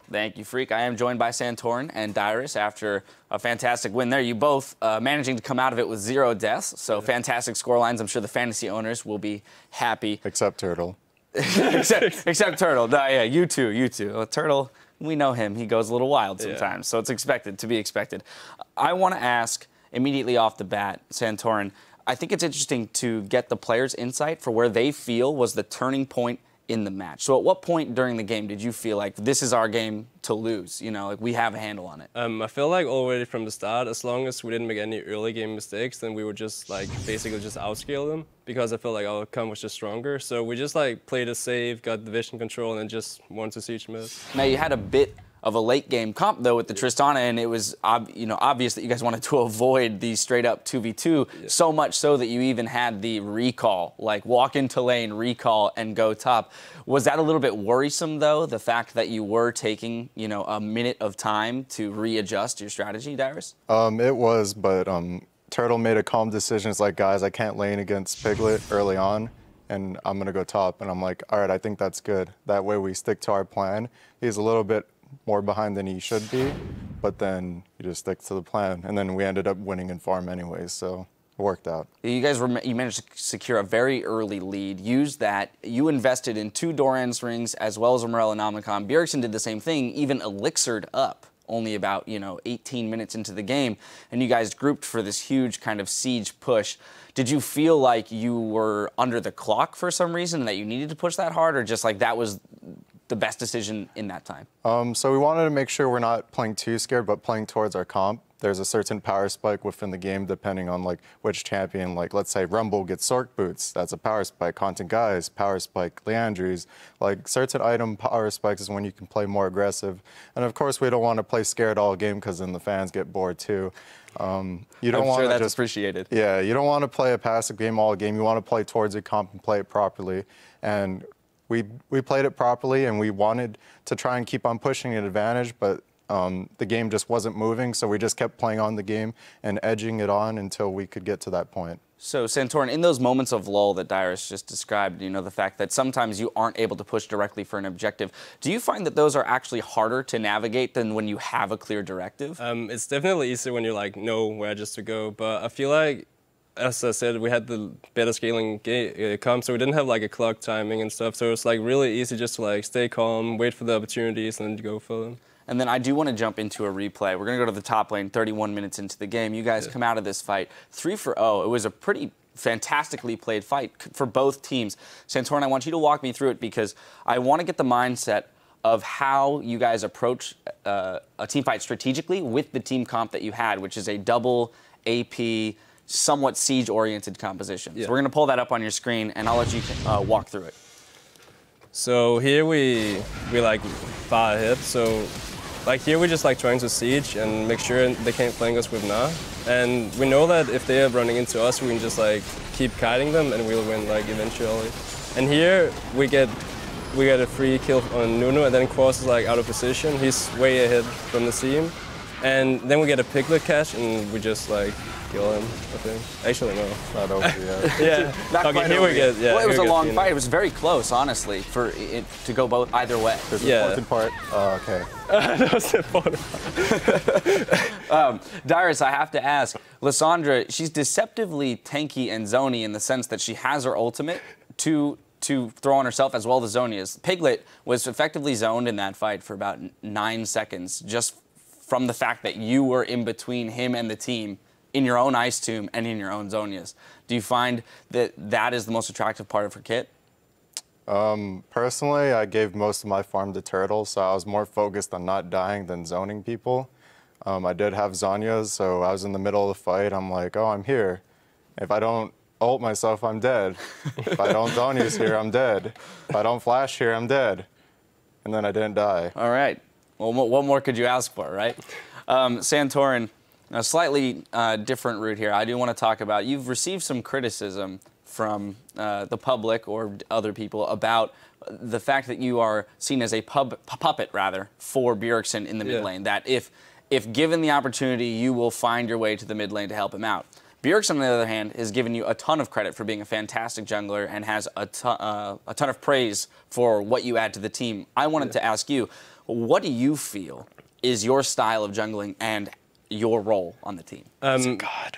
Thank you, Freak. I am joined by Santorin and Dyrus after a fantastic win there. You both managing to come out of it with 0 deaths, so fantastic scorelines. I'm sure the fantasy owners will be happy. Except Turtle. except Turtle. No, yeah, you two. Turtle, we know him. He goes a little wild sometimes, so it's expected to be expected. I want to ask immediately off the bat, Santorin, I think it's interesting to get the players' insight for where they feel was the turning point in the match. So at what point during the game did you feel like this is our game to lose? You know, like we have a handle on it. I feel like already from the start, as long as we didn't make any early game mistakes, then we would just like basically just outscale them because I felt like our comp was just stronger. So we just like played it safe, got the vision control, and then just wanted to siege mid. Now you had a bit of a late game comp though with the Tristana, and it was obvious that you guys wanted to avoid the straight up 2v2, so much so that you even had the recall, like walk into lane, recall, and go top. Was that a little bit worrisome though, the fact that you were taking a minute of time to readjust your strategy, Dyrus? It was, but Turtle made a calm decision. It's like, guys, I can't lane against Piglet early on, and I'm gonna go top. And I'm like, all right, I think that's good. That way we stick to our plan. He's a little bit more behind than he should be, but then you just stick to the plan. And then we ended up winning in farm anyways, so it worked out. You guys you managed to secure a very early lead. Used that. You invested in 2 Doran's rings as well as a Morel and Omnicom. Bjergsen did the same thing, even elixired up only about 18 minutes into the game, and you guys grouped for this huge kind of siege push. Did you feel like you were under the clock for some reason and that you needed to push that hard, or just like that was the best decision in that time? So we wanted to make sure we're not playing too scared, but playing towards our comp. There's a certain power spike within the game depending on like which champion. Like let's say Rumble gets Sork boots, that's a power spike. Content Guys, power spike. Leandry's, like certain item power spikes is when you can play more aggressive. And of course we don't want to play scared all game because then the fans get bored too. You don't want sure to that's just appreciated. Yeah, you don't want to play a passive game all game. You want to play towards your comp and play it properly. And we played it properly, and we wanted to try and keep on pushing an advantage, but the game just wasn't moving, so we just kept playing on the game and edging it on until we could get to that point. So, Santorin, in those moments of lull that Dyrus just described, the fact that sometimes you aren't able to push directly for an objective, do you find that those are actually harder to navigate than when you have a clear directive? It's definitely easier when you like know where just to go, but I feel like, as I said, we had the better scaling comp, so we didn't have like a clock timing and stuff. So it's like really easy just to like stay calm, wait for the opportunities, and then go for them. And then I do want to jump into a replay. We're going to go to the top lane 31 minutes into the game. You guys come out of this fight 3-0. It was a pretty fantastically played fight for both teams. Santorin, I want you to walk me through it because I want to get the mindset of how you guys approach a team fight strategically with the team comp that you had, which is a double AP, somewhat siege-oriented composition. So we're going to pull that up on your screen, and I'll let you walk through it. So here we like far ahead. So like here we're just like trying to siege and make sure they can't flank us with Nah. And we know that if they are running into us, we can just like keep kiting them and we'll win like eventually. And here we get a free kill on Nuno, and then Quas is like out of position. He's way ahead from the team. And then we get a Piglet catch and we just like kill him, I think. Actually, no. Not over yet. Yeah. Not okay, quite here over we get, yet. Well, it was a long fight. Know. It was very close, honestly, for it to go both either way. There's the important part. Oh, okay. That was the important. Dyrus, I have to ask, Lissandra, she's deceptively tanky and zony in the sense that she has her ultimate to throw on herself as well as Zonia's. Piglet was effectively zoned in that fight for about 9 seconds, just from the fact that you were in between him and the team in your own Ice Tomb and in your own Zonias. Do you find that that is the most attractive part of her kit? Personally, I gave most of my farm to Turtle, so I was more focused on not dying than zoning people. I did have Zonias, so I was in the middle of the fight. I'm like, oh, I'm here. If I don't ult myself, I'm dead. If I don't Zonias here, I'm dead. If I don't flash here, I'm dead. And then I didn't die. All right. Well, what more could you ask for, right? Santorin, a slightly different route here. I do want to talk about, you've received some criticism from the public or other people about the fact that you are seen as a puppet, rather, for Bjergsen in the mid lane. That if given the opportunity, you will find your way to the mid lane to help him out. Bjergsen, on the other hand, has given you a ton of credit for being a fantastic jungler and has a ton of praise for what you add to the team. I wanted to ask you, what do you feel is your style of jungling and your role on the team? God.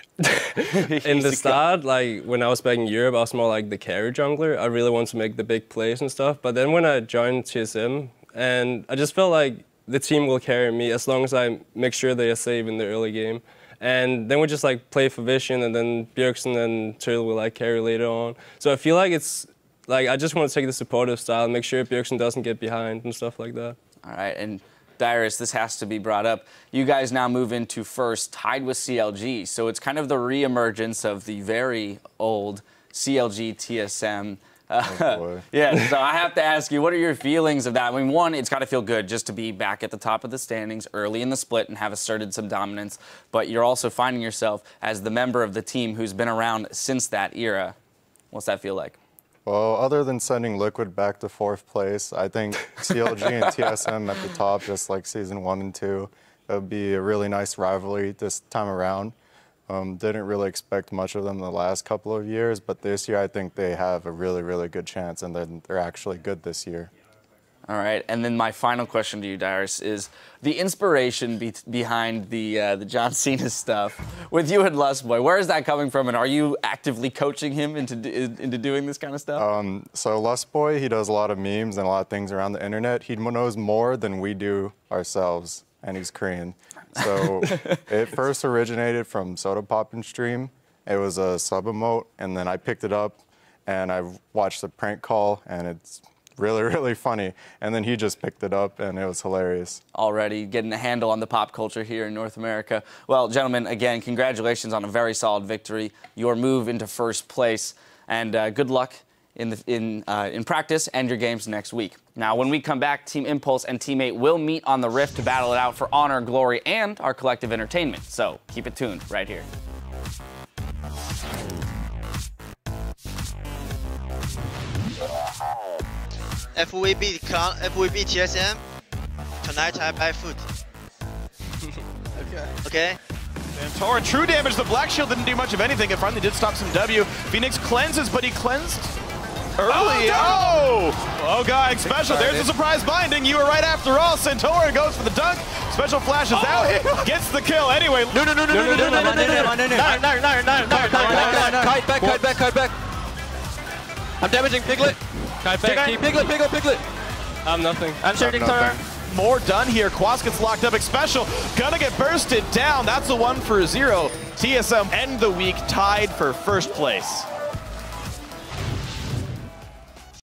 In the start, like when I was back in Europe, I was more like the carry jungler. I really wanted to make the big plays and stuff. But then when I joined TSM, and I just felt like the team will carry me as long as I make sure they are safe in the early game. And then we just like play for vision, and then Bjergsen and Turtle will like carry later on. So I feel like it's like I just want to take the supportive style and make sure Bjergsen doesn't get behind and stuff like that. All right, and Dyrus, this has to be brought up. You guys now move into first, tied with CLG. So it's kind of the re-emergence of the very old CLG TSM. Oh boy. Yeah, so I have to ask you, what are your feelings of that? I mean, one, it's got to feel good just to be back at the top of the standings early in the split and have asserted some dominance. But you're also finding yourself as the member of the team who's been around since that era. What's that feel like? Well, other than sending Liquid back to 4th place, I think CLG and TSM at the top, just like season 1 and 2, it would be a really nice rivalry this time around. Didn't really expect much of them the last couple of years, but this year I think they have a really, really good chance, and then they're actually good this year. All right, and then my final question to you, Dyrus, is the inspiration behind the John Cena stuff with you and Lustboy. Where is that coming from, and are you actively coaching him into doing this kind of stuff? So Lustboy, he does a lot of memes and a lot of things around the internet. He knows more than we do ourselves, and he's Korean. So it first originated from Soda Poppin' stream. It was a sub emote, and then I picked it up, and I watched the prank call, and it's really, really funny. And then he just picked it up, and it was hilarious. Already getting a handle on the pop culture here in North America. Well, gentlemen, again, congratulations on a very solid victory, your move into first place, and good luck in practice and your games next week. Now, when we come back, Team Impulse and Teammate will meet on the Rift to battle it out for honor, glory, and our collective entertainment. So keep it tuned right here. If we beat TSM, tonight I buy food. Okay? Santorin, true damage. The Black Shield didn't do much of anything. It finally did stop some W. Phoenix cleanses, but he cleansed early. Oh, God, special. There's a surprise binding. You were right after all. Santorin goes for the dunk. Special flashes out. Gets the kill. Anyway. No. Kite back. I'm damaging Piglet. Kite back, keep Piglet. I'm nothing. I'm shooting turn. More done here. Quas gets locked up. Special gonna get bursted down. That's a 1 for 0. TSM end the week tied for first place.